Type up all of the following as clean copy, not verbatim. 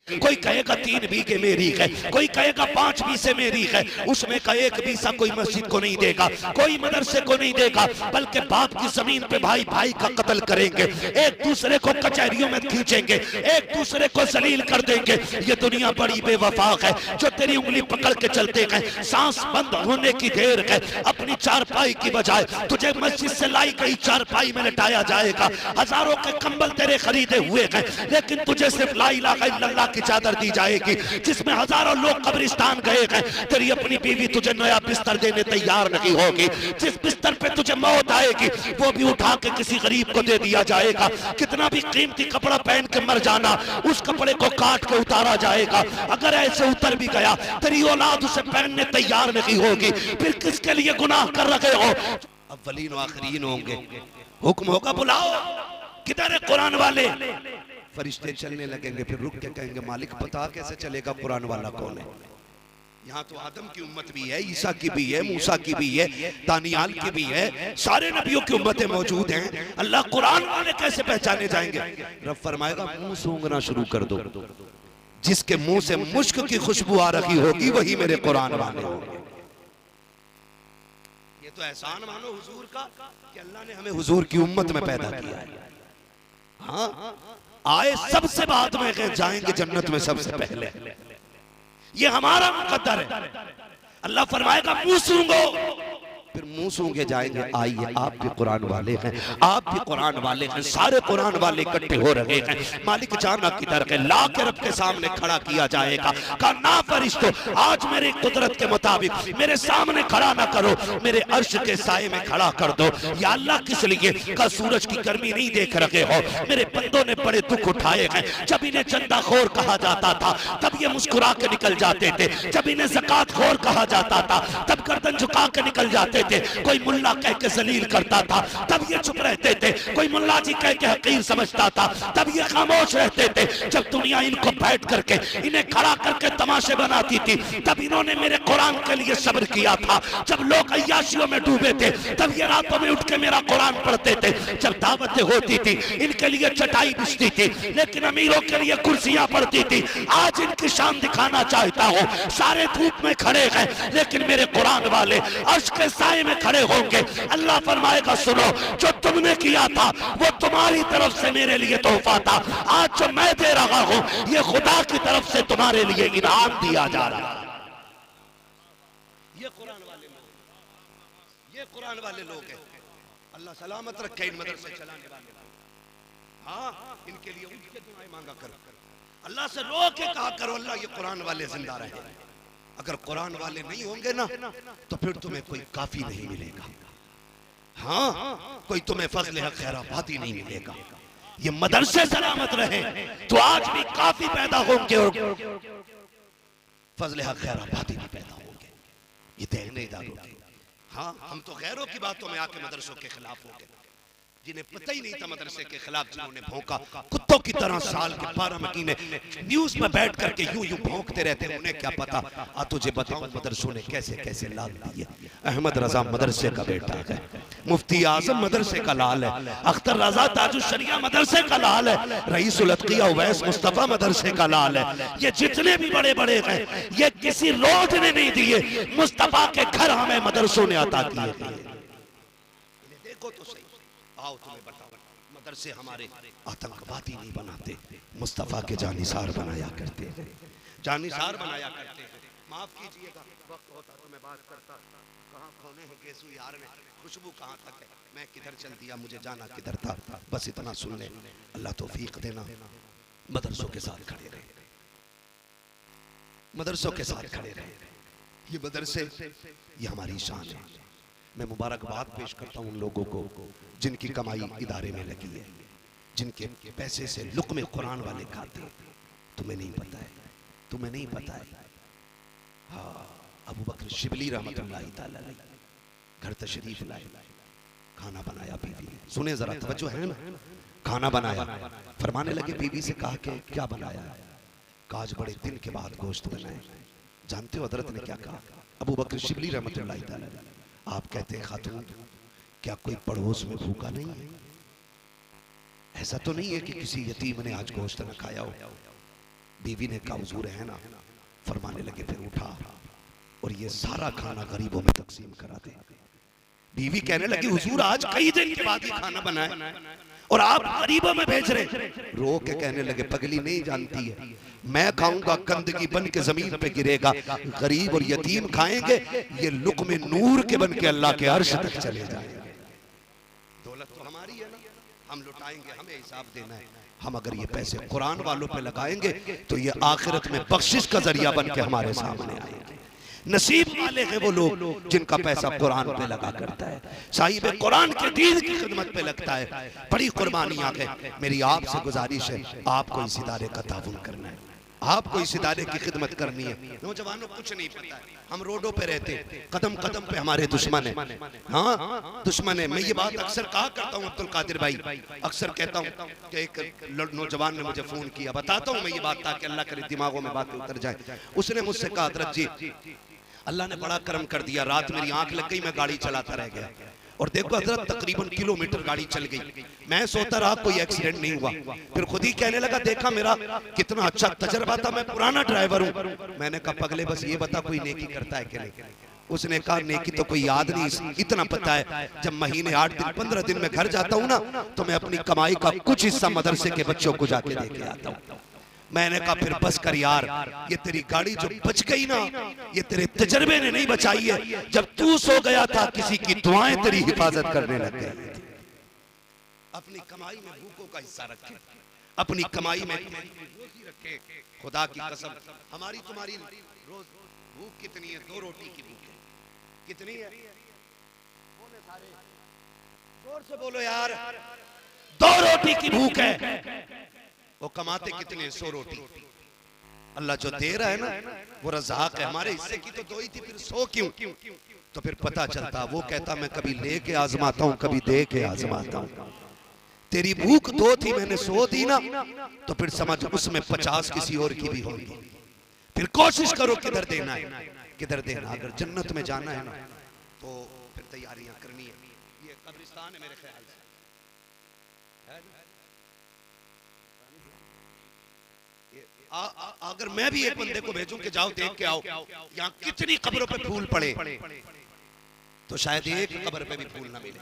कोई कहेगा 3 बीघे मेरी है, कोई कहेगा 5 बीसे मेरी है, उसमें का एक बीसा कोई मस्जिद को नहीं देगा, कोई मदरसे को नहीं देगा, बल्कि बाप की जमीन पे भाई भाई का कत्ल करेंगे, एक दूसरे को कचहरियों में खींचेंगे, एक दूसरे को जलील कर देंगे। ये दुनिया बड़ी बेवफा है जो तेरी उंगली पकड़ के चलते हैं, सांस बंद होने की देर है, अपनी चारपाई की बजाय तुझे मस्जिद से लाई गई चारपाई में लटाया जाएगा। हजारों के कंबल तेरे खरीदे हुए हैं, लेकिन तुझे सिर्फ ला इलाहा इल्लल्लाह की चादर दी जाएगी जिसमें हजारों लोग कब्रिस्तान गए हैं। तेरी अपनी बीवी तुझे नया बिस्तर देने तैयार नहीं होगी, जिस बिस्तर पे तुझे मौत आएगी वो भी उठा के किसी गरीब को दे दिया जाएगा। कितना भी कीमती कपड़ा पहन के मर जाना, उस कपड़े को काट के उतारा जाएगा। अगर ऐसे उतर भी गया तेरी औलाद उसे पहनने तैयार नहीं होगी, फिर किसके लिए गुनाह कर रहे हो? अव्वलीन व आखिरीन होंगे, हुक्म होगा बुलाओ, किधर है कुरान वाले? फरिश्ते चलने लगेंगे, फिर रुक के कहेंगे मालिक पता कैसे चलेगा कुरान वाला कौन है? यहाँ तो आदम की उम्मत भी है, ईसा की भी है, मूसा की भी है, दानियाल की भी है, सारे नबियों की उम्मतें मौजूद हैं। अल्लाह कुरान वाले कैसे पहचाने जाएंगे? रब फरमाएगा मुंह सूंघना शुरू कर दो, जिसके मुंह से मुश्क की खुशबू आ रही होगी वही मेरे कुरान वाले होंगे। ये तो एहसान मानो हुजूर का कि अल्लाह ने हमें हुजूर की उम्मत में पैदा किया है। हाँ, आए सबसे बाद में गए, जाएंगे जन्नत में सबसे पहले। ये हमारा मुकद्दर है। अल्लाह फरमाएगा मुंह सूंघो, फिर मुंह सूंघे जाएंगे। आइए आप भी कुरान वाले हैं, आप भी कुरान वाले हैं, सारे कुरान वाले इकट्ठे हो रहे हैं। मालिक जाना किधर है? ला के रब के सामने खड़ा किया जाएगा। कहा ना फरिश्तों, आज मेरी कुदरत के मुताबिक मेरे सामने खड़ा ना करो, मेरे अर्श के साए में खड़ा कर दो। या अल्लाह किस लिए? का सूरज की गर्मी नहीं देख रहे हो? मेरे बंदों ने बड़े दुख उठाए हैं। जब इन्हें चंदाखोर कहा जाता था तब ये मुस्कुरा के निकल जाते थे, जब इन्हें ज़कात खोर कहा जाता था तब गर्दन झुका के निकल जाते थे। कोई मुल्ला कह के जलील करता था तब ये चुप रहते थे, कोई मुल्ला जी कह के हकीर समझता था तब ये खामोश रहते थे। जब दुनिया इनको बैठ करके इन्हें खड़ा करके तमाशे बनाती थी तब इन्होंने मेरे कुरान के लिए सब्र किया था। जब लोग अय्याशियों में डूबे थे तब ये रातों में उठ के मेरा कुरान पढ़ते थे। जब दावतें होती थी इनके लिए चटाई बिछती थी, लेकिन अमीरों के लिए कुर्सियां पड़ती थी। आज इनकी शान दिखाना चाहता हूँ, सारे धूप में खड़े हैं लेकिन मेरे कुरान वाले अर्श के साए में खड़े होंगे। अल्लाह फरमाएगा सुनो, जो तुमने किया था वो तुम्हारी तरफ से मेरे लिए तोहफा था, आज जो मैं दे रहा हूं ये खुदा की तरफ से तुम्हारे लिए इनाम दिया जा रहा है। ये कुरान वाले लोग, ये कुरान वाले लोग हैं। अल्लाह सलामत रखे इन मदरसे चलाने वाले। हाँ, इनके लिए उनके दुआएं मांगा करो, अल्लाह से रो के कहा करो अल्लाह ये कुरान वाले जिंदा रहे। अगर कुरान वाले नहीं होंगे ना तो फिर तुम्हें कोई काफी नहीं मिलेगा। हाँ, कोई तुम्हें फजल खैराबादी नहीं मिलेगा। ये मदरसे सलामत रहे तो आज भी काफी पैदा होंगे और फजल खैराबादी भी पैदा होंगे। ये देखने इदारों के। हाँ, हम तो गैरों की बातों में आके मदरसों के खिलाफ हो गए, जिन्हें पता ही नहीं था मदरसे के खिलाफ, जिन्होंने भौंका कुत्तों की तरह साल के 12 महीने न्यूज में बैठ करके यूं यूं भौंकते रहते। उन्हें क्या पता? आ तुझे बताऊं मदरसों ने कैसे कैसे लाल दिए। अहमद रजा मदरसे का बेटा है, मुफ्ती आजम मदरसे का लाल है, अख्तर रजा ताजुशरिया मदरसे का लाल है, रईसुल अतकिया उवैस मुस्तफा मदरसे का लाल है। ये जितने भी बड़े बड़े हैं ये किसी रोड ने नहीं दिए, मुस्तफा के घर हमें मदरसों ने अता किए। देखो तो सही, आओ तुम्हें बताओ, मदरसे हमारे आतंकवादी नहीं बनाते, मुस्तफा के जानिसार बनाया करते हैं, जानिसार बनाया करते हैं। माफ कीजिएगा, वक्त होता तो मैं बात करता। कहाँ खोने हैं गेसू यार में, खुशबू कहाँ तक है, मैं किधर चल दिया, मुझे जाना किधर था। बस इतना सुन ले, अल्लाह तौफीक देना। मदरसों के साथ खड़े रहे, मदरसों के साथ खड़े रहे। ये मदरसे ये हमारी शान है। मैं मुबारकबाद पेश करता हूँ उन लोगों को जिनकी कमाई इदारे में लगी है, जिनके पैसे से लुक़्मे कुरान वाले खाते हैं। तुम्हें नहीं पता है, तुम्हें नहीं पता है। हाँ, अबू बकर शिबली रहमतुल्लाहि तआला अलैह घर तशरीफ लाए, खाना बनाया बीवी ने। सुने जरा, तवज्जो है ना? खाना बनाया, फरमाने लगे बीवी से, कहा कि क्या बनाया? आज बड़े दिन के बाद गोश्त बनाए। जानते हो हजरत ने क्या कहा? अबू बकर शिबली रहमतुल्लाहि तआला अलैह, आप कहते हैं खातून क्या कोई पड़ोस में भूखा नहीं है? ऐसा तो नहीं है कि किसी यतीम ने आज गोश्त न खाया हो। बीवी ने कहा हुजूर है ना, फरमाने लगे फिर उठा और ये सारा खाना गरीबों में तकसीम करा दे। बीवी कहने लगी हुजूर आज कई दिन के बाद ये खाना बना है और आप गरीबों में भेज रहे। रो के कहने लगे पगली नहीं जानती है, मैं खाऊंगा गंदगी बन के जमीन पे गिरेगा, गरीब और यतीम खाएंगे, ये लुक़्मे नूर के बन के अल्लाह के अर्श तक चले जाएंगे। दौलत तो हमारी है ना, हम लुटाएंगे, हमें हिसाब देना है। हम अगर ये पैसे कुरान वालों पे लगाएंगे तो ये आखिरत में बख्शिश का जरिया बन के हमारे सामने आएंगे। नसीब वाले हैं वो लोग जिनका पैसा कुरान पे लगा करता है, साहिब कुरान के दीन की खिदमत पे लगता है। बड़ी कुर्बानियां हैं। मेरी आपसे गुजारिश है, आपको इस इदारे का ताउन करना है, आपको इस इदारे की खिदमत करनी है। नौजवानों कुछ नहीं पता है, हम रोडों पे रहते, कदम कदम पे हमारे दुश्मन है। हाँ दुश्मन है। मैं ये बात अक्सर कहा करता हूँ अब्दुल कादिर भाई, अक्सर कहता हूँ कि एक नौजवान ने मुझे फोन किया, बताता हूँ मैं ये बात ताकि अल्लाह करे दिमागों में बातें उतर जाए। उसने मुझसे कहा हज़रत जी अल्लाह ने बड़ा करम कर दिया, रात मेरी आंख लग गई, मैं गाड़ी चलाता रह गया और देखो हजरत तकरीबन किलोमीटर गाड़ी चल गई, मैं सोता रहा कोई एक्सीडेंट नहीं हुआ। फिर खुद ही कहने लगा देखा मेरा कितना अच्छा तजर्बा था, मैं पुराना ड्राइवर हूँ। मैंने कहा पगले बस ये बता कोई नेकी करता है कि नहीं। उसने कहा नेकी तो कोई याद नहीं, इतना पता है जब महीने 8 दिन 15 दिन में घर जाता हूँ ना तो मैं अपनी कमाई का कुछ हिस्सा मदरसे के बच्चों को जाके दे के आता हूँ। मैंने कहा फिर बस कर यार, ये तेरी गाड़ी जो बच गई ना ये तेरे तजर्बे ने नहीं बचाई है, जब तू सो गया था किसी की दुआएं तेरी हिफाजत करने लग गई। अपनी कमाई में भूखों का हिस्सा रखे, अपनी कमाई में रोजी रखे। खुदा की कसम हमारी तुम्हारी रोज भूख कितनी है? 2 रोटी की भूख है। कितनी है? जोर से बोलो यार, 2 रोटी की भूख है। वो कमाते कितने? 100 रोटी। अल्लाह जो दे रहा है ना वो रज़ाक है। हमारे हिस्से की तो 2 ही थी, फिर 100 क्यों? तो फिर पता चलता। वो कहता मैं कभी लेके आजमाता हूँ कभी दे के आजमाता हूँ। तेरी भूख 2 थी, मैंने 100 दी ना तो फिर समझ उसमें 50 किसी और की भी होगी। फिर कोशिश करो किधर देना है, किधर देना। अगर जन्नत में जाना है ना तो फिर तैयारियां करनी है। ये कब्रिस्तान है मेरे ख्याल से, अगर मैं भी एक बंदे को भेजूं कि जाओ देख के आओ यहाँ कितनी कब्रों पे फूल पड़े तो शायद एक कब्र पे भी फूल ना मिले।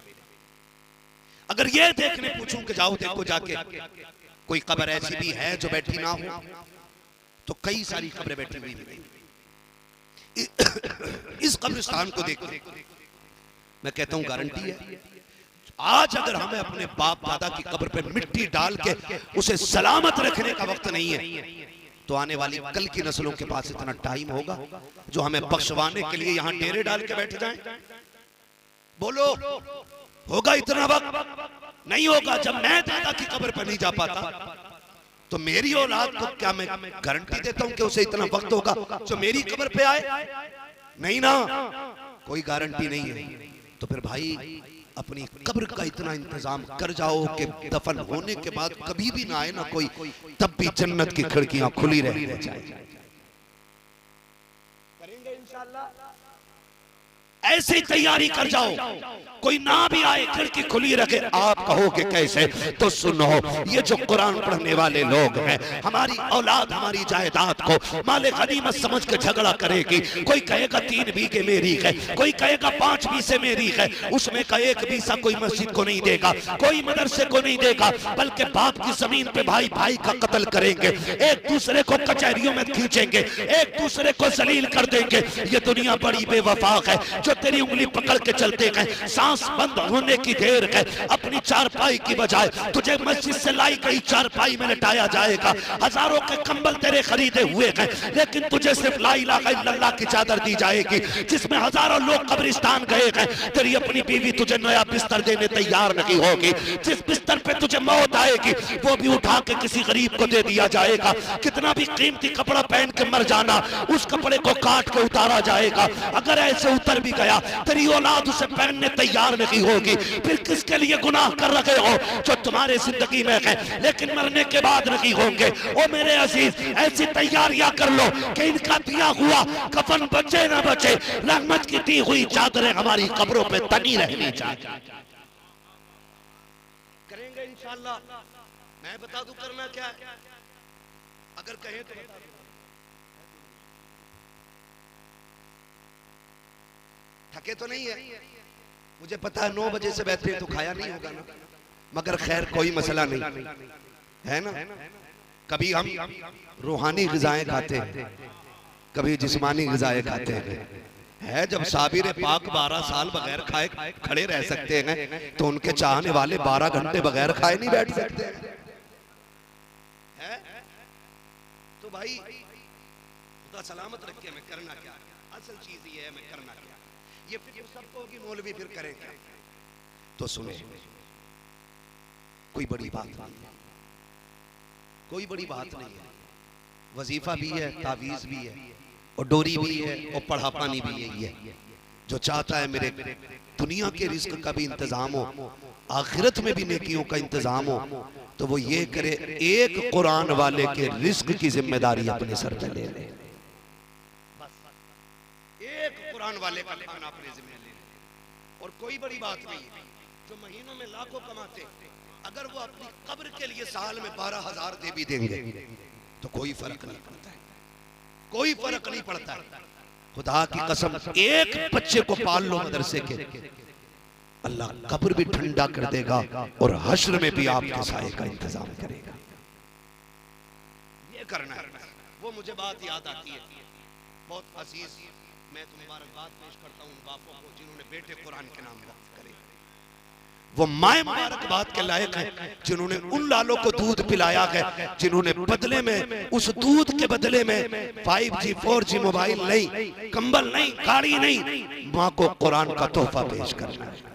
अगर ये देखने पूछूं कि जाओ देखो जाके कोई कब्र ऐसी भी है जो बैठी ना हो तो कई सारी कब्रें बैठी हुई मिली। इस कब्रिस्तान को देखो, मैं कहता हूं गारंटी है आज अगर हमें अपने बाप दादा की कब्र पे मिट्टी डाल के उसे सलामत रखने का वक्त नहीं है तो आने वाली कल की नस्लों के पास इतना टाइम होगा जो हमें बख्शवाने के लिए यहाँ डेरे डाल के बैठ जाएं? बोलो होगा इतना वक्त? नहीं होगा। जब मैं दादा की कब्र पर नहीं जा पाता तो मेरी औलाद को क्या मैं गारंटी देता हूं कि उसे इतना वक्त होगा जो मेरी कब्र पे आए? नहीं ना, कोई गारंटी नहीं है। तो फिर भाई अपनी कब्र का इतना इंतजाम कर जाओ कि दफन होने के बाद कभी भी ना आए ना कोई, तब भी जन्नत की खिड़कियां खुली रहनी चाहिए। करेंगे इंशाअल्लाह। ऐसी तैयारी कर जाओ कोई ना भी आए खिड़की खुली रखे। आप कहोगे कैसे? तो सुनो, ये जो कुरान पढ़ने वाले लोग हैं हमारी औलाद हमारी जायदाद को माले गनीमत समझ के झगड़ा करेगी। कोई कहेगा 3 बीघे मेरी है, कोई कहेगा 5 बीसे मेरी है, उसमें का 1 बीसा कोई मस्जिद को नहीं देगा, कोई मदरसे को नहीं देगा, बल्कि बाप की जमीन पे भाई भाई का कत्ल करेंगे, एक दूसरे को कचहरियों में खींचेंगे, एक दूसरे को जलील कर देंगे। ये दुनिया बड़ी बेवफा है जो तेरी उंगली पकड़ के चलते हैं, सांस बंद होने की देर है, अपनी चारपाई की बजाय तुझे मस्जिद से लाई गई चारपाई में लटाया जाएगा। हजारों के कंबल तेरे खरीदे हुए हैं लेकिन तुझे सिर्फ ला इलाहा इल्लल्लाह की चादर दी जाएगी जिसमें हजारों लोग कब्रिस्तान गए हैं। तेरी अपनी बीवी तुझे नया बिस्तर देने तैयार नहीं होगी। जिस बिस्तर पे तुझे मौत आएगी वो भी उठा के किसी गरीब को दे दिया जाएगा। कितना भी कीमती कपड़ा पहन के मर जाना, उस कपड़े को काट के उतारा जाएगा। अगर ऐसे उतर भी गया तेरी औलाद उसे पहनने तैयार नहीं होगी। फिर किसके लिए गुनाह कर रहे हो जो तुम्हारे जिंदगी में है लेकिन मरने के बाद नहीं होंगे। ओ मेरे अजीज, ऐसी तैयारियां कर लो कि इनका दिया हुआ कफन बचे ना बचे, रहमत की दी हुई चादरें हमारी कब्रों पे तनी रहनी चाहिए। करेंगे इंशाअल्लाह। मैं बता दूं करना क्या है। अगर कहें तो बता दो। थके तो नहीं है? मुझे पता है 9 बजे से बैठे तो खाया नहीं होगा ना, मगर खैर कोई मसला नहीं है ना। कभी हम रूहानी ग़िज़ाएं खाते हैं, कभी जिस्मानी ग़िज़ाएं खाते हैं। है जब साबिर पाक 12 साल बगैर खाए खड़े रह सकते हैं, तो उनके चाहने वाले 12 घंटे बगैर खाए नहीं बैठ सकते हैं। तो भाई खुदा सलामत रखे, मैं करना क्या, असल चीज ये है मैं करना क्या। ये फिर सबको होगी मौलवी फिर करेंगे। तो सुने, कोई बड़ी बात नहीं है, कोई बड़ी बात नहीं है। वजीफा भी है, तावीज़ भी है, और डोरी भी है, और पढ़ा पानी भी यही है। जो चाहता है मेरे दुनिया के रिस्क का भी इंतजाम हो, आखिरत में भी नेकियों का इंतजाम हो, तो वो ये करे, एक कुरान वाले के रिस्क की जिम्मेदारी अपने सर पे ले ले। एक कुरान वाले का खाना अपने जिम्मे ले ले। और कोई बड़ी बात नहीं है। जो महीनों में लाखों कमाते, अगर वो अपनी कब्र के लिए साल में 12,000 दे भी देंगे तो कोई फर्क नहीं पड़ता है, कोई फर्क नहीं पड़ता है। खुदा की कसम, एक बच्चे को पाल लो मदरसे के, अल्लाह कब्र भी ठंडा कर देगा और हश्र में भी आपके साए का इंतजाम करेगा। ये करना है। वो मुझे बात याद आती है, बहुत अजीज, मैं तो मुबारकबाद पेश करता हूँ उन बापों को जिन्होंने बेटे कुरान के नाम वक्फ करे। वो माए मुबारकबाद के लायक है जिन्होंने उन लालों को दूध पिलाया है, जिन्होंने बदले में, उस दूध के बदले में 5G 4G मोबाइल नहीं, कंबल नहीं, गाड़ी नहीं, माँ को कुरान का तोहफा पेश करना है।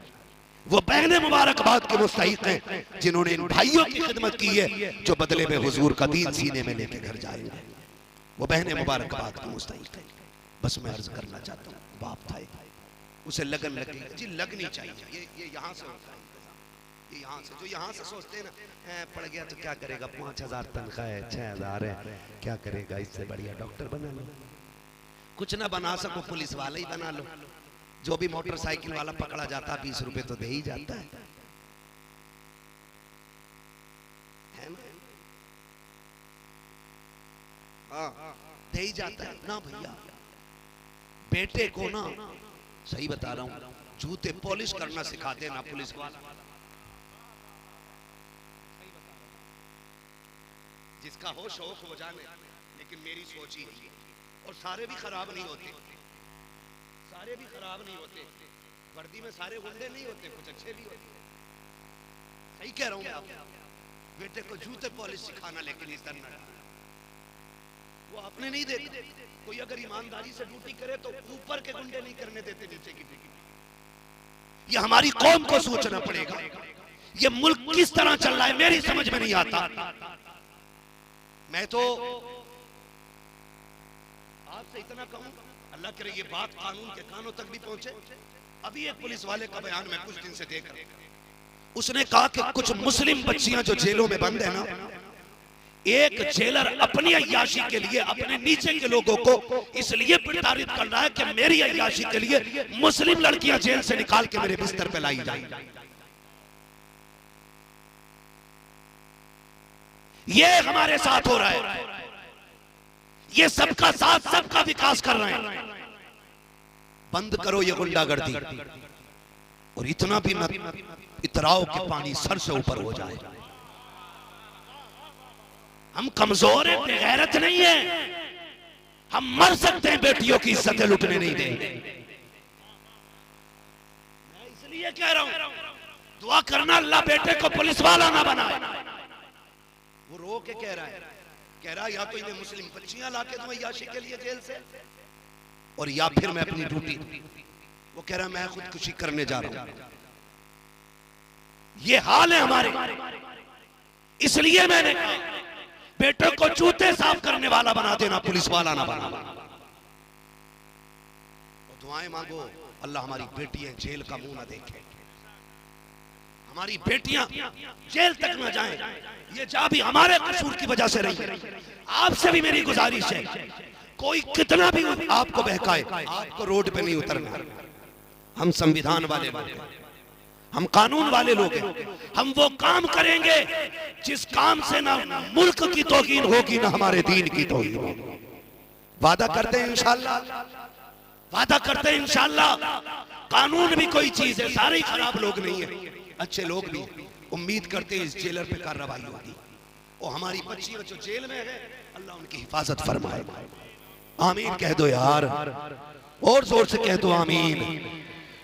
वो बहने मुबारकबाद के मुस्तहिक हैं जिन्होंने इन भाइयों की खिदमत की है जो बदले में हुजूर का दीन सीने में लेके घर जाएंगे। वो बहने मुबारकबाद के मुस्तहिक हैं। बस मैं अर्ज करना चाहता हूँ, बाप था उसे लगन लगी जी, लगनी चाहिए। ये यहाँ से होता है, ये यहाँ से, जो यहाँ से सोचते हैं ना पड़ गया तो क्या करेगा, 5,000 तनख्वाह है, 6,000 है, क्या करेगा, इससे बढ़िया डॉक्टर बना लो। कुछ ना बना सको पुलिस वाला ही बना लो। जो भी मोटरसाइकिल वाला पकड़ा जाता है 20 रुपए तो दे ही जाता है ना? हाँ, दे ही जाता है ना भैया। बेटे को ना, सही बता रहा हूँ, जूते पॉलिश करना सिखा देना पुलिस वाला। जिसका हो शौक हो जाने, लेकिन मेरी सोच ही नहीं है। और सारे भी खराब नहीं होते, सारे भी खराब नहीं होते। वर्दी में सारे गुंडे नहीं होते, कुछ अच्छे भी होते। सही कह रहा हूँ मैं आपको। बेटे को जूते पॉलिश सिखाना, लेकिन इस तरह वो अपने नहीं देते। कोई अगर ईमानदारी से ड्यूटी करे तो ऊपर के गुंडे नहीं करने देते नीचे की ड्यूटी। ये हमारी कौम को सोचना पड़ेगा। ये मुल्क किस तरह चल रहा है मेरी समझ में नहीं आता। मैं तो आपसे इतना कहूं, अल्लाह करे ये बात कानून के कानों तक भी पहुंचे। अभी एक पुलिस वाले का बयान मैं कुछ दिन से देख रहा हूं। उसने कहा कि कुछ मुस्लिम बच्चियां जो जेलों में बंद है ना, एक जेलर अपनी अय्याशी के लिए अपने नीचे के लोगों को इसलिए प्रताड़ित कर रहा है कि मेरी अय्याशी के लिए मुस्लिम लड़कियां जेल से निकाल के मेरे बिस्तर पे लाई जाए। ये हमारे साथ हो रहा है। ये सबका साथ, सबका विकास कर रहे हैं। बंद करो ये गुंडागर्दी, और इतना भी मत इतराओ कि पानी सर से ऊपर हो जाए। हम कमजोर हैं, बेगैरत नहीं है। हम मर सकते हैं, बेटियों की इज्जतें लुटने नहीं देंगे। मैं इसलिए कह रहा हूं, दुआ करना अल्लाह बेटे को पुलिस वाला ना बनाए। वो रो के कह रहा है या तो इन्हें मुस्लिम बच्चियां लाके दूं अय्याशी के लिए जेल से, और या फिर मैं अपनी ड्यूटी। वो कह रहा है मैं खुदकुशी करने जा रहा हूं। ये हाल है हमारे। इसलिए मैंने कहा बेटे को जूते साफ करने वाला बना देना, पुलिस वाला ना बना। दुआएं मांगो, अल्लाह हमारी बेटियां जेल का मुंह ना देखे, हमारी बेटियां जेल तक ना जाएं। ये जा भी हमारे कसूर की वजह से रही। आपसे भी मेरी गुजारिश है, कोई कितना भी आपको बहकाए, आपको रोड पे नहीं उतरना। हम संविधान वाले लोग हैं, हम कानून वाले लोग हैं। हम वो काम करेंगे जिस काम से ना मुल्क की तौहीन होगी ना हमारे दीन की तौहीन होगी। वादा करते हैं इंशाअल्लाह, वादा करते हैं इंशाअल्लाह। कानून भी कोई चीज है, सारे ही खराब लोग नहीं है, अच्छे लोग भी हैं। उम्मीद करते हैं इस जेलर पे कार्रवाई होगी और हमारी बच्चियां जो जेल में है अल्लाह उनकी हिफाजत फरमाए। आमीन कह दो यार, और जोर से कह दो आमीन।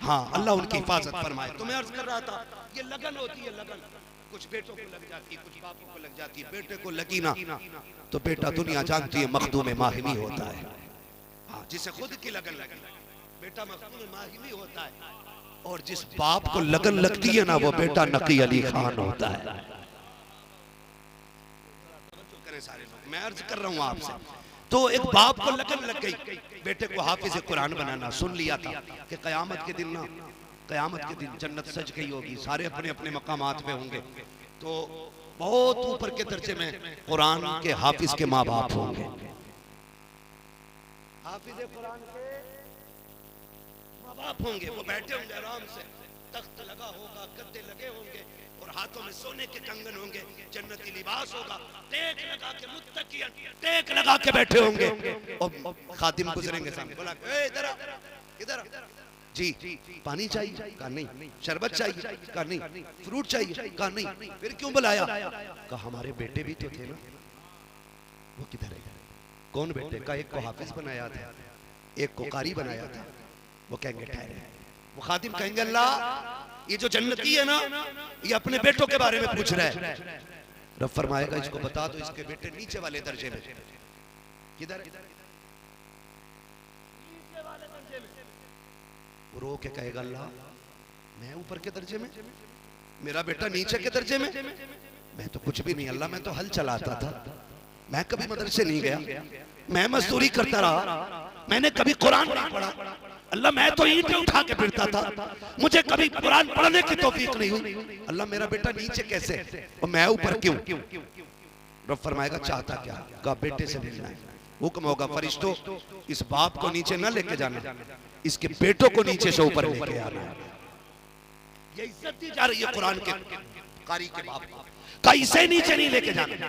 हाँ, अल्लाह उनकी हिफाजत फरमाए। तो मैं अर्ज कर रहा था, ये लगन होती है, लगन कुछ बेटों को लग जाती है, कुछ बापों को लग जाती है। बेटे को लगी ना तो बेटा दुनिया जानती है मखदूम माहिमी होता है। हाँ, जिसे खुद की लगन लगी बेटा मखदूम माहिमी होता है, और जिस बाप को लगन लगती है ना वो बेटा नकी अली खान होता है। सारे लोग, मैं अर्ज कर रहा हूँ आपसे, तो एक बाप को लगन लग गई बेटे को हाफिज कुरान बनाना। सुन लिया था कि कयामत के दिन ना, कयामत के दिन जन्नत सज गई होगी, सारे अपने अपने मकामात पे होंगे, तो बहुत ऊपर के दर्जे में कुरान के हाफिज के माँ बाप होंगे। हाफिज कुरान के माँ बाप होंगे, वो बैठे होंगे आराम से, तख्त लगा होगा, गद्दे लगे होंगे और हाथों में सोने के कंगन होंगे, जन्नती लिबास होगा, टेक लगा के मुत्तकियन टेक लगा के बैठे होंगे और खादिम गुजरेंगे सामने, बोला ए इधर इधर जी, पानी चाहिए? कहा नहीं। शरबत चाहिए? कहा नहीं। फ्रूट चाहिए? कहा नहीं। फिर क्यों बुलाया? कहा हमारे बेटे भी तो थे ना। वो किधर है? कौन बेटे? का एक को हाफिज बनाया था, एक को कारी बनाया था। वो कहेंगे ठहरे। वो खादिम कहेंगे अल्लाह ये जो जन्नती है ना ये अपने बेटों के बारे में पूछ रहा है। रब फरमाएगा इसको बता दो इसके बेटे नीचे वाले दर्जे में। किधर है? नीचे वाले दर्जे में। वो रो के कहेगा अल्लाह मैं ऊपर के दर्जे में, मेरा बेटा नीचे के दर्जे में। मैं तो कुछ भी नहीं अल्लाह, मैं तो हल चलाता था, मैं कभी मदरसे नहीं गया, मैं मजदूरी करता रहा, मैंने कभी कुरान नहीं पढ़ा अल्लाह, मैं तो ईंटें उठा के फिरता था, मुझे कभी कुरान पढ़ने की तौफीक नहीं हुई अल्लाह, मेरा बेटा नीचे कैसे और मैं ऊपर क्यों? रब फरमाएगा चाहता क्या? कहा बेटे से मिलना है। हुक्म होगा फरिश्तों इस बाप को नीचे न लेके जाना, इसके बेटों को नीचे से ऊपर लेके आना। ये इज्जत दी जा रही है कुरान के कारी के बाप का, इसे नीचे नहीं लेके जाना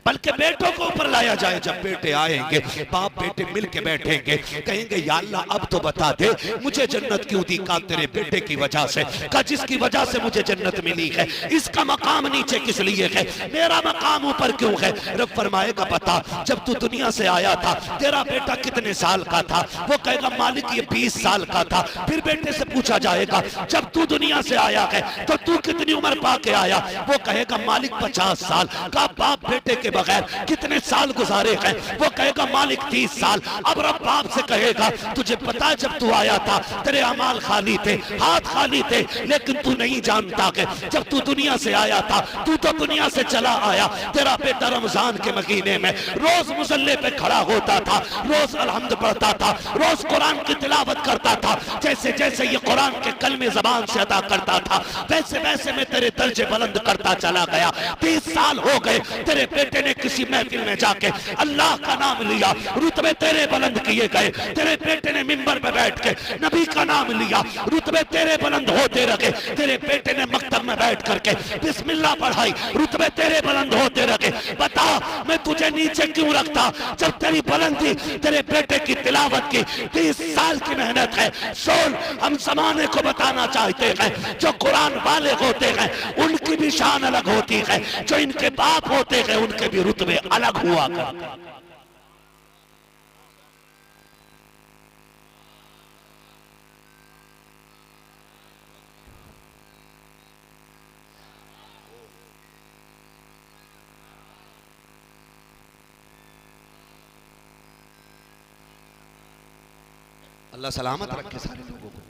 बल्कि बेटों को ऊपर लाया जाए। जब बेटे आएंगे बाप बेटे मिल के बैठेंगे, कहेंगे या अल्लाह अब तो बता दे मुझे जन्नत क्यों दी? का तेरे बेटे की वजह से। का जिसकी वजह से मुझे जन्नत मिली है इसका मकाम नीचे किस लिए है, मेरा मकाम ऊपर क्यों है? रब फरमाएगा पता जब तू दुनिया से आया था तेरा बेटा कितने साल का था? वो कहेगा मालिक ये 20 साल का था। फिर बेटे से पूछा जाएगा जब तू दुनिया से आया है तो तू कितनी उम्र पा के आया? वो कहेगा मालिक 50 साल का। बाप बेटे के बगैर कितने साल गुजारे हैं? वो कहेगा मालिक 30 साल। अब रब बाप से कहेगा तुझे पता है जब तू आया था तेरे अमाल खाली थे, हाथ खाली थे, लेकिन तू नहीं जानता कि जब तू दुनिया से आया था तू तो दुनिया से चला आया। तेरा बेटा रमजान के महीने में रोज मुसल्ले पे खड़ा होता था, रोज अलहम्द पढ़ता था, रोज कुरान की तिलावत करता था। जैसे जैसे ये कुरान के कलमे जबान से अदा करता था वैसे वैसे मैं तेरे दर्जे बुलंद करता चला गया। 30 साल हो गए तेरे बेटे ने किसी महफिल में जाके अल्लाह का नाम लिया, रुतबे तेरे बुलंद किए गए। तेरे बेटे ने मिंबर पे बैठ के नबी का नाम लिया, रुतबे तेरे बुलंद होते रहे। तेरे बेटे ने मकतब में बैठ करके बिस्मिल्लाह पढ़ाई, रुतबे तेरे बुलंद होते रहे। बता मैं तुझे नीचे क्यों रखता जब तेरी बुलंदी तेरे बेटे की तिलावत की 30 साल की मेहनत है। सुन हम जमाने को बताना चाहते हैं जो कुरान वाले होते हैं उनकी भी शान अलग होती है, जो इनके बाप होते हैं उनके भी रुतबे अलग हुआ करते। अल्लाह सलामत रखे सारे लोगों को।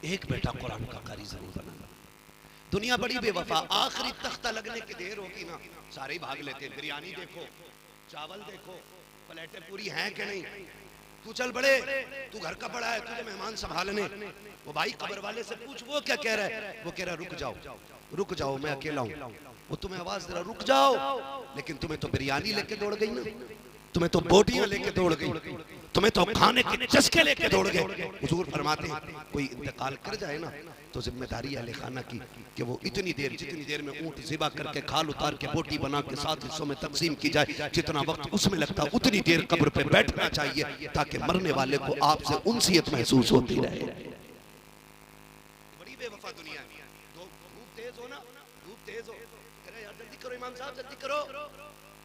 एक बेटा कुरान का कारी जरूर बनाना। दुनिया बड़ी बेवफा, आखिरी तख्ता लगने की देर होगी ना सारे ही भाग लेते। बिरयानी देखो, चावल देखो, प्लेटें पूरी हैं कि नहीं। तू चल बड़े, तू घर का बड़ा है, तुझे मेहमान संभालने। वो भाई कब्र वाले से पूछ वो क्या कह रहा है? वो कह रहा रुक जाओ, रुक जाओ मैं अकेला हूँ। वो तुम्हें आवाज दे रहा रुक जाओ, लेकिन तुम्हें तो बिरयानी लेके दौड़ गई ना, तुम्हें तो बोटियां लेके दौड़ गई। तुम्हें तो खाने के चस्के लेके दौड़ गए। हुजूर फरमाते हैं कोई इंतकाल कर जाए ना तो जिम्मेदारी अहले खाना की कि वो इतनी देर जितनी देर में ऊंट ज़िबा करके खाल उतार के बोटी बना के 7 हिस्सों में तकसीम की जाए, जितना वक्त उसमें लगता उतनी देर कब्र पे बैठना चाहिए ताकि मरने वाले को आपसे उनसियत महसूस होती रहे। बड़ी बेवफा दुनिया है। धूप तेज हो ना, धूप तेज हो, कह यार जल्दी करो इमाम साहब जल्दी करो,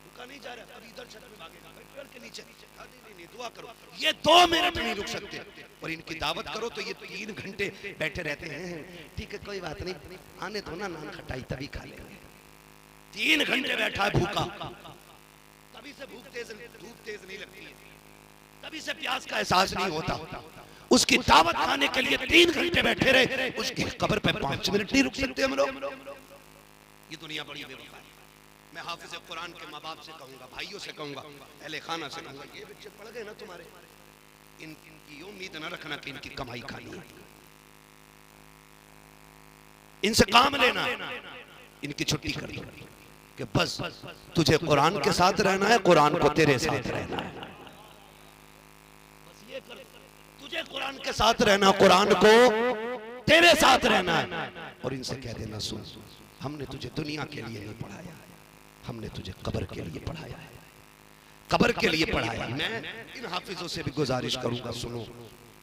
रुका नहीं जा रहा, अभी इधर छत में भागेगा, पेड़ के नीचे नहीं, दुआ करो। ये 2 मिनट नहीं रुक सकते और इनकी दावत करो तो ये 3 घंटे बैठे रहते हैं। ठीक है कोई बात नहीं, आने दो ना, नान खटाई तभी खा लेंगे। 3 घंटे बैठा है भूखा, तभी से धूप तेज नहीं लगती है, तभी से प्यास का एहसास नहीं होता। उसकी दावत खाने के लिए 3 घंटे बैठे रहे, उसकी कब्र पे 5 मिनट नहीं रुक सकते हम लोग। ये दुनिया बड़ी बेवफा है। मैं हाफिज कुरान के माँ बाप से कहूंगा, भाइयों से कहूंगा, अहले खाना से कहूंगा, ये बच्चे पढ़ गए ना तुम्हारे, इनकी उम्मीद न रखना कि इनकी कमाई खानी है, इनसे काम लेना, इनकी छुट्टी कर दो कि बस तुझे कुरान के साथ रहना है, कुरान को तेरे साथ रहना है, बस ये कर, तुझे कुरान के साथ रहना, कुरान को तेरे साथ रहना है। और इनसे कह देना सुन, हमने तुझे दुनिया के लिए नहीं पढ़ाया, हमने तुझे कब्र के लिए पढ़ाया है, कब्र के लिए पढ़ाया है। मैं इन हाफिजों से भी गुजारिश करूंगा, सुनो,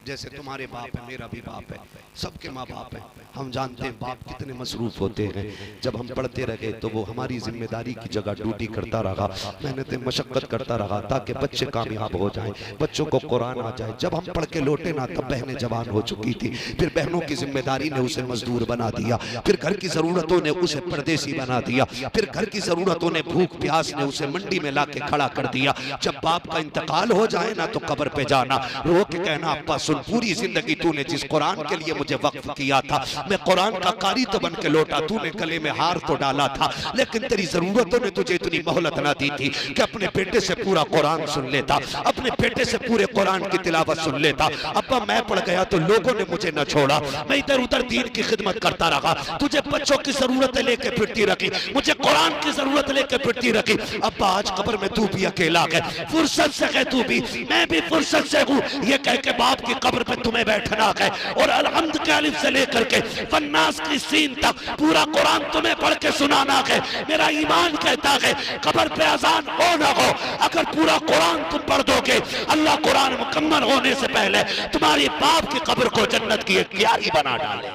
जैसे तुम्हारे बाप है, मेरा भी बाप है, सबके माँ बाप है, हम जानते हैं बाप कितने मसरूफ होते हैं। जब हम पढ़ते रहे तो वो हमारी जिम्मेदारी की जगह ड्यूटी करता रहा, मेहनत मशक्कत करता रहा ताकि बच्चे कामयाब हो जाएं, बच्चों को कुरान आ जाए। जब हम पढ़ के लौटे ना तब बहनें जवान हो चुकी थी, फिर बहनों की जिम्मेदारी ने उसे मजदूर बना दिया, फिर घर की जरूरतों ने उसे परदेसी बना दिया, फिर घर की जरूरतों ने भूख प्यास ने उसे मंडी में ला के खड़ा कर दिया। जब बाप का इंतकाल हो जाए ना तो कब्र पे जाना, रो के कहना अब्बा सुन, पूरी जिंदगी तूने जिस कुरान के लिए मुझे वक्फ किया था, मैं कुरान का कारी तो बन के लौटा, तूने गले में हार तो डाला था, लेकिन तेरी जरूरतों ने तुझे इतनी मोहलत ना दी थी कि अपने बेटे से पूरा कुरान सुन लेता, अपने बेटे से पूरे कुरान की तिलावत सुन लेता। अब्बा मैं पढ़ गया तो लोगों ने मुझे न छोड़ा, मैं इधर उधर दीन की खिदमत करता रहा, तुझे बच्चों की जरूरतें लेके फिरती रखी, मुझे कुरान की जरूरत लेके फिरती रखी। अब्बा आज कब्र में तू भी अकेला है, फुर्सत से है तू भी, मैं भी फुर्सत से हूँ, ये कह के बाप की कब्र पे तुम्हें बैठना है और अलहम्द के अलिफ से लेकर के फन्नास की सीन तक पूरा कुरान तुम्हें पढ़ के सुनाना है। मेरा ईमान कहता है कब्र पे अजान हो ना हो, अगर पूरा कुरान तुम पढ़ दोगे, अल्लाह कुरान मुकम्मल होने से पहले तुम्हारी बाप की कब्र को जन्नत की एक क्यारी बना डाले।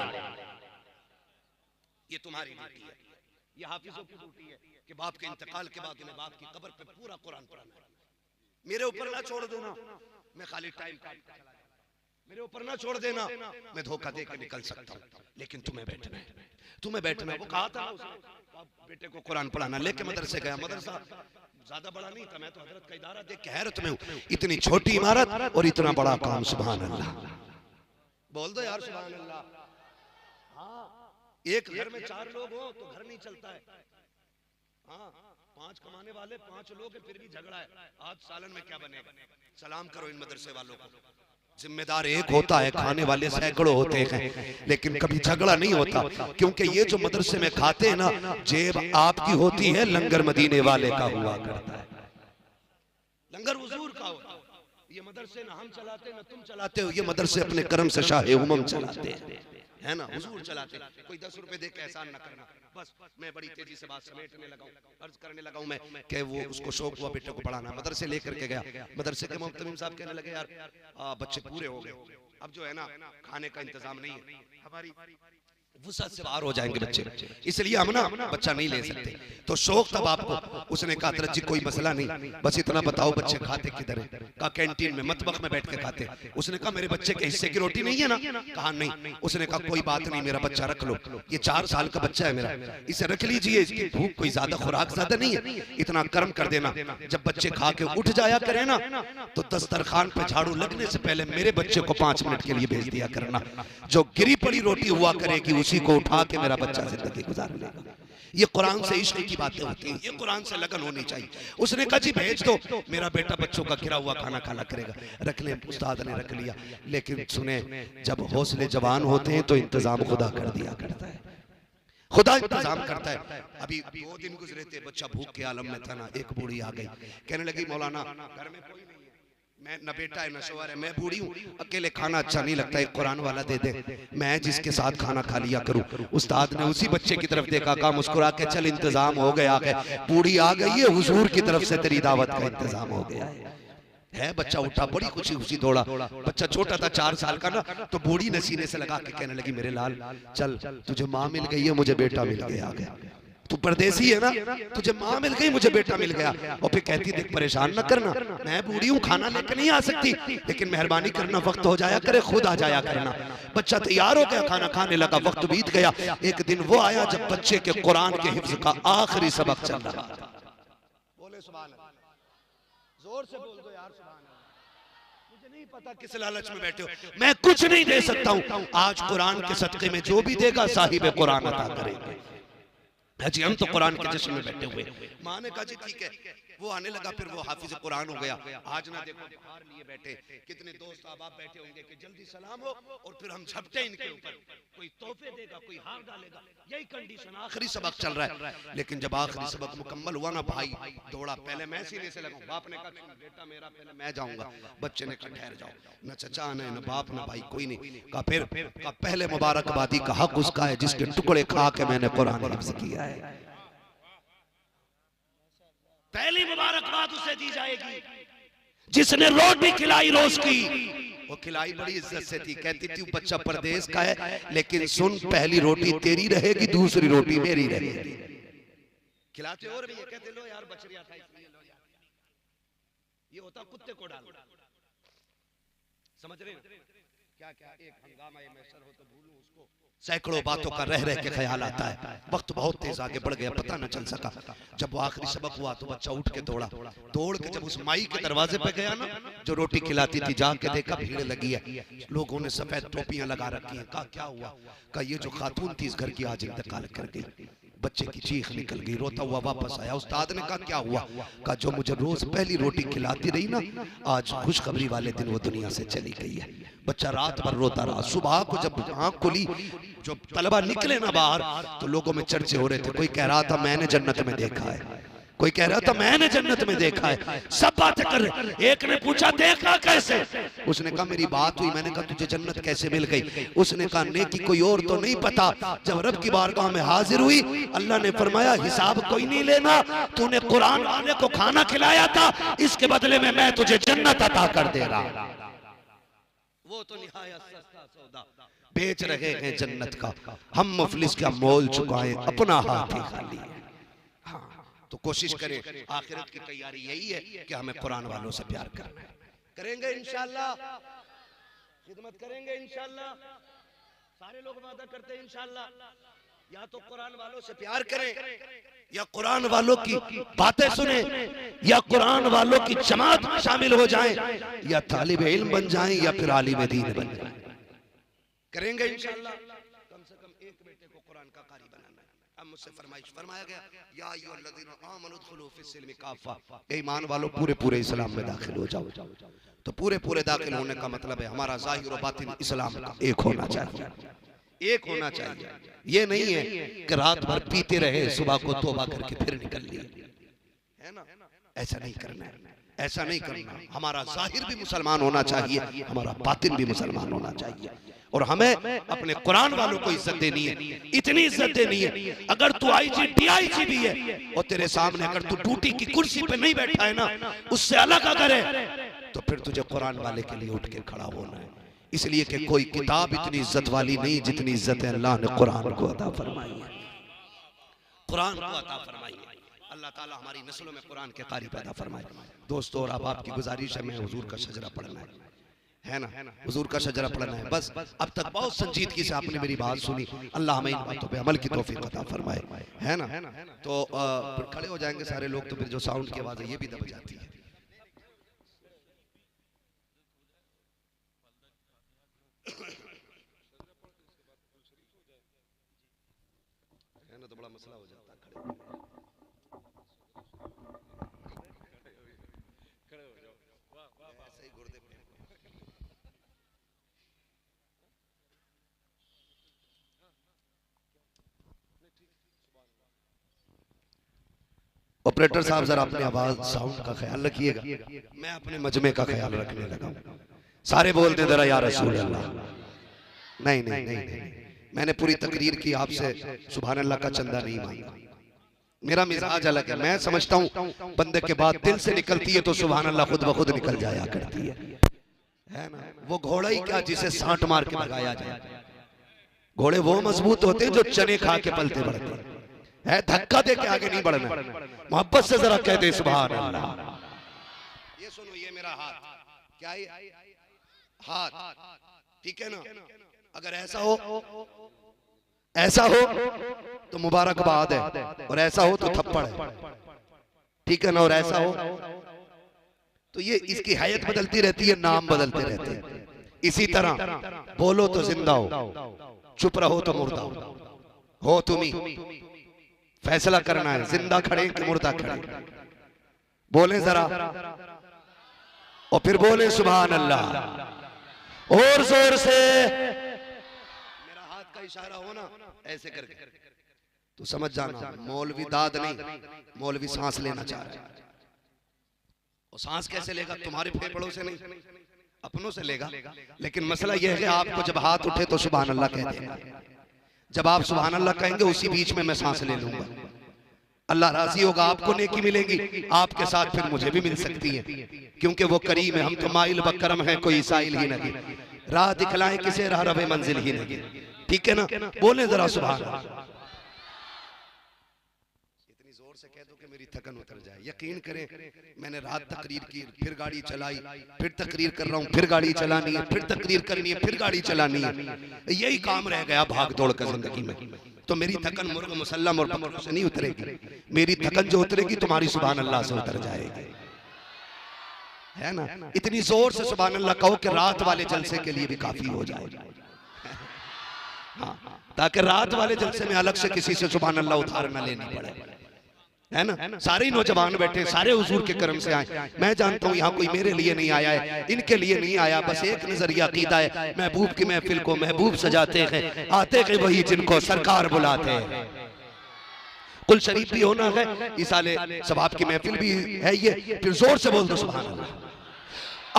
ये तुम्हारी ड्यूटी है, ये हाफिजों की ड्यूटी है कि बाप के इंतकाल के बाद उन्हें बाप की कब्र पे पूरा कुरान पढ़ाना है। मेरे ऊपर ना छोड़ देना, मैं खाली टाइम मेरे ऊपर ना छोड़ देना, मैं धोखा दे के निकल सकता हूँ, लेकिन तुम्हें बैठना है, तुम्हें बैठना है। वो कहा था उसने बेटे को कुरान पढ़ाना, लेके मदरसे गया, मदरसा ज्यादा बड़ा नहीं था, मैं तो हजरत का इदारा देख के हैरत में हूँ, इतनी छोटी इमारत और इतना बड़ा काम, सुभान अल्लाह, बोल दो यार सुभान अल्लाह। हाँ, एक घर में 4 लोग हो तो घर नहीं चलता है, हाँ 5 कमाने वाले 5 लोग हैं फिर भी झगड़ा है, आज सालन में क्या बनेगा। सलाम करो इन मदरसे वालों को, जिम्मेदार एक होता है, खाने वाले सैकड़ों होते हैं, लेकिन कभी झगड़ा नहीं होता, क्योंकि ये जो मदरसे में खाते हैं ना, जेब आपकी होती है, लंगर मदीने वाले का हुआ करता है, लंगर हुजूर का होता है। ये मदरसे ना हम चलाते ना तुम चलाते हो, ये मदरसे अपने कर्म से शाहे उमम चलाते हैं, है ना, हुजूर चलाते। कोई 10 रुपए दे के एहसान ना करना। बस मैं बड़ी तेजी से बात समेटने लगा हूँ, अर्ज करने लगा हूँ मैं कि वो उसको शौक हुआ बेटे को पढ़ाना, मदरसे लेकर के गया, मदरसे के मुअत्तमिम साहब कहने लगे यार बच्चे पूरे हो गए, अब जो है ना खाने का इंतजाम नहीं है, हमारी वुसअत से बाहर हो जाएंगे बच्चे, इसलिए हम ना बच्चा नहीं ले सकते। तो शौक था बाप को, उसने कहा हजरत जी कोई मसला नहीं, बस इतना बताओ बच्चे खाते किधर है। कहा कैंटीन में, मतबख में बैठ के खाते। उसने कहा मेरे बच्चे के हिस्से की रोटी नहीं है ना? कहा नहीं। उसने कहा कोई बात नहीं, मेरा बच्चा रख लो, ये 4 साल का बच्चा है मेरा, इसे रख लीजिए, इसकी भूख कोई ज्यादा खुराक ज्यादा नहीं है, इतना कर्म कर देना, जब बच्चे खा के उठ जाया करे ना तो दस्तरखान पे झाड़ू लगने से पहले मेरे बच्चे को 5 मिनट के लिए भेज दिया करना, जो गिरी पड़ी रोटी हुआ करेगी उसी को उठा के मेरा बच्चा जिंदगी गुजार लेगा। ये कुरान से इश्क की बातें होती हैं, ये कुरान से लगन होनी चाहिए। उसने कहा जी भेज दो, मेरा बेटा बच्चों का गिरा हुआ खाना खाना करेगा। रख ले, उस्ताद ने रख लिया, लेकिन सुने जब हौसले जवान होते हैं तो इंतजाम खुदा कर दिया करता है, खुदा इंतजाम करता है। अभी 2 दिन गुजरे थे, बच्चा भूख के आलम में था ना, एक बूढ़ी आ गई, कहने लगी मौलाना घर में कोई नहीं है, मैं न बेटा है न शोहर है, मैं बूढ़ी हूँ, अकेले खाना अच्छा नहीं लगता, एक कुरान वाला दे दे, मैं जिसके साथ खाना खा लिया करूँ। उस्ताद ने उसी बच्चे की तरफ देखा, कहा मुस्कुरा के चल इंतजाम हो गया है, बूढ़ी आ गई है, हुजूर की तरफ से तेरी दावत का इंतजाम हो गया है। बच्चा उठा, बड़ी खुशी खुशी दौड़ा। बच्चा छोटा था 4 साल का ना, तो बूढ़ी ने सीने से लगा के कहने लगी मेरे लाल चल, तुझे माँ मिल गई है, मुझे बेटा मिल गया। तू परदेसी है ना, तुझे माँ मिल गई, मुझे बेटा मिल गया। और फिर कहती देख परेशान ना करना, मैं बूढ़ी हूँ, खाना लेकर नहीं आ सकती, लेकिन मेहरबानी करना, वक्त हो जाया करे, खुद आ जाया करना। बच्चा तैयार हो गया, खाना खाने लगा, वक्त बीत गया। एक दिन वो आया जब बच्चे के कुरान के हिफ्ज का आखिरी सबक चल रहा था। बोले सुभान अल्लाह, जोर से बोल दो यार सुभान अल्लाह। मुझे नहीं पता किस लालच में बैठे हो, मैं कुछ नहीं दे सकता हूँ, आज कुरान के सदके में जो भी देगा साहिब कुरान अता करेंगे। जी हम तो कुरान के जश्न में बैठे हुए। माँ ने कहा जी ठीक है, वो आने लगा, फिर वो हाफिज कुरान हो गया। आज ना देखो बुखार लिए बैठे, कितने दोस्त अब आप बैठे होंगे कि जल्दी सलाम हो और फिर हम झपटे इनके ऊपर, कोई तोहफे देगा, कोई हार डालेगा, यही कंडीशन। आखिरी सबक चल रहा है, लेकिन जब आखिरी सबक मुकम्मल हुआ ना, भाई दौड़ा, पहले मैं सीने से लगा। बाप ने कहा बेटा मेरा पहले मैं जाऊंगा, बच्चे ने कहा ठहर जाओ, न चचा न बाप न भाई कोई नहीं। कहा फिर पहले मुबारकबादी का हक उसका है जिसके टुकड़े खा के मैंने कुरान हिफ्ज़ किया है। पहली मुबारकबाद उसे दी जाएगी जिसने रोटी खिलाई रोज की। वो खिलाई बड़ी इज्जत से थी, कहती थी बच्चा परदेश का है, लेकिन सुन पहली रोटी तेरी रहेगी, दूसरी रोटी मेरी रहेगी। खिलाते और भी ये कहते लो यार बछड़िया था इसलिए लो यार, ये होता कुत्ते को डाल, समझ रहे हैं क्या क्या। एक हंगामा ये मैसर हो तो भूलूं उसको, सैकड़ों बातों का रह रह के ख्याल आता है। वक्त बहुत तेज आगे बढ़ गया, पता न चल सका। जब वो आखिरी सबक हुआ तो बच्चा उठ के दौड़ा, दौड़ के जब उस माई के दरवाजे पे गया ना जो रोटी खिलाती थी, जाके देखा भीड़ लगी है, लोगों ने सफेद टोपियां लगा रखी हैं। कहा क्या हुआ? कहा ये जो खातून थी इस घर की आज इंतकाल कर गई। बच्चे की चीख निकल गई, रोता हुआ वापस आया। उस्ताद ने कहा क्या हुआ? कहा जो मुझे रोज पहली रोटी खिलाती रही ना, आज खुशखबरी वाले दिन वो दुनिया से चली गई है। बच्चा रात भर रोता रहा। सुबह को जब आंख खुली, जो तलबा निकले ना बाहर, तो लोगों में चर्चे हो रहे थे। कोई कह रहा था मैंने जन्नत में देखा है, कोई कह रहा था मैंने जन्नत में देखा है, सब बातें कर रहे। एक ने पूछा देखा कैसे? उसने कहा मेरी बात हुई, मैंने कहा तुझे जन्नत कैसे मिल गई? उसने कहा नेकी कोई और तो नहीं पता, जब रब की बारगाह में हाजिर हुई अल्लाह ने फरमाया हिसाब कोई नहीं लेना, तूने कुरान वाले को खाना खिलाया था, इसके बदले में मैं तुझे जन्नत अता कर दे रहा। वो तो निहायत सस्ता सौदा, बेच रहे हैं जन्नत का, हम मुफलिस का मोल चुकाएं अपना हाथ ही खाली। हाँ, तो कोशिश करें, आखिरत की तैयारी यही है कि हमें कुरान वालों से प्यार करना है। करेंगे इंशाअल्लाह, खिदमत करेंगे इंशाअल्लाह, सारे लोग वादा करते हैं इंशाअल्लाह। या तो कुरान वालों से प्यार करें, या कुरान वालों की बातें सुने, या कुरान वालों की जमात में शामिल हो जाएं, या तालिब इल्म बन जाएं, या फिर आलिम दीन बन जाएं। करेंगे इंशाअल्लाह। कम से कम एक बेटे को कुरान का कारी बनाना है। अब मुझसे फरमाइश फरमाया गया या अय्युहल्लज़ीना आमनू उदखुलू फिस्सिल्मि काफ़ा, ईमान वालों पूरे पूरे इस्लाम में दाखिल हो जाओ। तो पूरे पूरे दाखिल होने का मतलब है हमारा ज़ाहिर और बातिन इस्लाम का एक होना चाहिए, एक होना चाहिए। ये नहीं है कि रात भर पीते रहे, सुबह को तौबा करके फिर निकल लिए, है ना? ऐसा नहीं करना है, ऐसा नहीं करना। हमारा जाहिर भी मुसलमान होना चाहिए, हमारा बातिन भी मुसलमान होना चाहिए। और हमें अपने कुरान वालों को इज्जत देनी है, इतनी इज्जत देनी है। अगर तू आईजी डीआईजी भी है और तेरे सामने अगर तू ड्यूटी की कुर्सी पे नहीं बैठा है ना, उससे अलग अगर है, तो फिर तुझे कुरान वाले के लिए उठ के खड़ा होना है। इसलिए कि कोई किताब इतनी इज्जत वाली नहीं जितनी इज्जत है अल्लाह ने कुरान को अता फरमाई है, कुरान को अता फरमाई है। अल्लाह ताला हमारी नस्लों में कुरान के कारी पैदा फरमाए। दोस्तों, और अब आपकी गुजारिश है, मैं हुजूर का शजरा पढ़ना है ना, हुजूर का शजरा पढ़ना है बस। अब तक बहुत संजीदगी से आपने मेरी बात सुनी, अल्लाह हमें इन बातों पे अमल की तौफीक अता फरमाए, है ना। तो खड़े हो जाएंगे सारे लोग, तो फिर जो साउंड की आवाज़ है ये भी दब जाती है ना, तो बड़ा मसला हो जाता है। खड़े हो जाओ, ऐसे ही गुर्दे पे। और ऑपरेटर साहब जरा अपनी आवाज साउंड का ख्याल रखिएगा, मैं अपने मजमे का ख्याल रखने लगा। सारे बोलते जरा या रसूल अल्लाह। नहीं नहीं नहीं नहीं, मैंने पूरी तकरीर की आपसे सुभान अल्लाह का चंदा नहीं मांगा। मेरा मिजाज अलग है, मैं समझता हूँ बंदे के बाद दिल से निकलती है तो सुभान अल्लाह खुद ब खुद निकल जाया करती है ना। वो घोड़ा ही क्या जिसे सांट मार के भगाया जाए। घोड़े वो मजबूत होते हैं जो चने खा के पलते बढ़ते है, धक्का दे के आगे नहीं बढ़ना। मोहब्बत से जरा कह दे सुभान अल्लाह। ये सुनो, ये मेरा हाथ, क्या है हाथ, ठीक है ना। अगर ऐसा हो तो मुबारकबाद है, और ऐसा हो तो थप्पड़ है, ठीक है ना। और ऐसा हो तो ये इसकी हैयत बदलती रहती है, नाम बदलते रहते हैं। इसी तरह बोलो तो जिंदा हो, चुप रहो तो मुर्दा हो। तुम्ही फैसला करना है, जिंदा खड़े कि मुर्दा खड़े। बोले जरा और फिर बोले सुभान अल्लाह और जोर से। मेरा हाथ का इशारा हो ना ऐसे करके तो समझ जाना मौलवी दाद नहीं, मौलवी सांस लेना चाह रहा है। और सांस कैसे लेगा? तुम्हारे फेफड़ों से नहीं, अपनों से लेगा। लेकिन मसला यह है कि आपको जब हाथ उठे तो सुभान अल्लाह कह देगा। जब आप सुभान अल्लाह कहेंगे उसी बीच में मैं सांस ले लूंगा। अल्लाह राजी होगा, आपको नेकी मिलेगी, आपके साथ फिर मुझे भी मिल सकती है, क्योंकि वो करीम है। हम तो माइल बकरम है, कोई साइल ही नहीं। राह दिखलाएं किसे, राह रवे मंजिल ही नहीं, ठीक है ना। बोले जरा सुभान अल्लाह। इतनी जोर से कह दो कि मेरी थकन उतर जाए। यकीन करें, मैंने रात तकरीर की, फिर गाड़ी चलाई, फिर तकरीर कर रहा हूँ, फिर गाड़ी चलानी है, फिर तकरीर करनी है, फिर गाड़ी चलानी है। यही काम रह गया भाग दौड़ का जिंदगी में। तो मेरी थकन मुर्ग मुसल्लम और बकरों से नहीं उतरेगी, मेरी थकन जो उतरेगी तुम्हारी सुभान अल्लाह से उतर जाएगी, है ना। इतनी जोर से सुभान अल्लाह कहो कि रात वाले जलसे के लिए भी काफी हो जाए। हाँ, ताकि रात वाले जलसे में अलग से किसी से सुभान अल्लाह उधार न लेनी पड़े, है ना। सारे नौजवान बैठे, सारे हुजूर के करम से आए। मैं जानता हूँ यहाँ कोई मेरे लिए नहीं आया है, इनके लिए नहीं आया। बस एक नजरिया अकीदा है, महबूब की महफिल को महबूब सजाते हैं, आते हैं वही जिनको सरकार बुलाते हैं। कुल शरीफ भी होना है, इसाले सवाब की महफिल भी है ये। फिर जोर से बोल दो सुभान अल्लाह।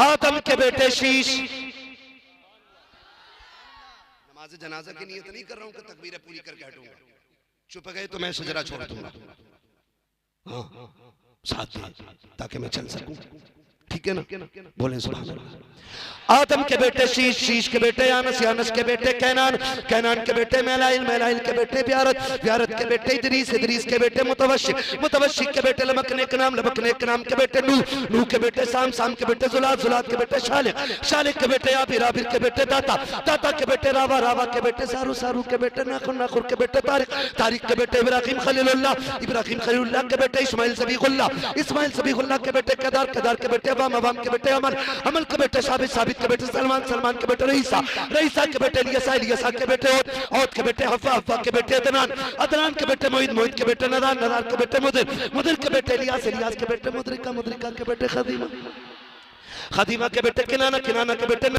आदम के बेटे शीश। नमाज जनाजा की नियत नहीं कर रहा हूँ कि तकबीरें पूरी करके हटूंगा। चुप गए तो मैं सजरा छोड़ दूंगा। हाँ, साथ में ताकि मैं चल सकूं, ठीक है ना। बोले सुभान अल्लाह। आदम के बेटे शीश, शीश के बेटे यानस, यानस के बेटे कैनान, कैनान के बेटे मैलाइल, मैलाइल के बेटे ब्यारत, ब्यारत के बेटे इदरीस, इदरीस के बेटे मुतवशिक, मुतवशिक के बेटे लबकनेक नाम, लबकनेक नाम के बेटे नूह, नूह के बेटे साम, साम के बेटे जुलात, जुलात के बेटे शालिक, शालिक के बेटे आबिर, आबिर के बेटे दाता, दाता के बेटे रावा, रावा के बेटे सारू, सारू के बेटे नाखुर, नाखुर के बेटे तारिक, तारिक के बेटे इब्राहिम खलीलुल्लाह, इब्राहिम खलीलुल्लाह के बेटे इस्माइल सबीगुल्लाह, इस्माइल सबीगुल्लाह के बेटे केदार, केदार के बेटे अवाम, अवाम के बेटे अमल, अमल के बेटे साबित, साबित के बेटे सलमान, सलमान के बेटे रईसा, रईसा के बेटे इलियासा, इलियासा के बेटे औद, औद के बेटे हफ्फा, हफ्फा के बेटे अदनान, अदनान के बेटे मोहित, मोहित के बेटे नदान, नदान के बेटे मुदिर, मुदिर के बेटे इलियास, इलियास के बेटे मुद्रिका, मुद्रिका के बेटे खदीमा, खदीमा के बेटे किनाना, किनाना के बेटे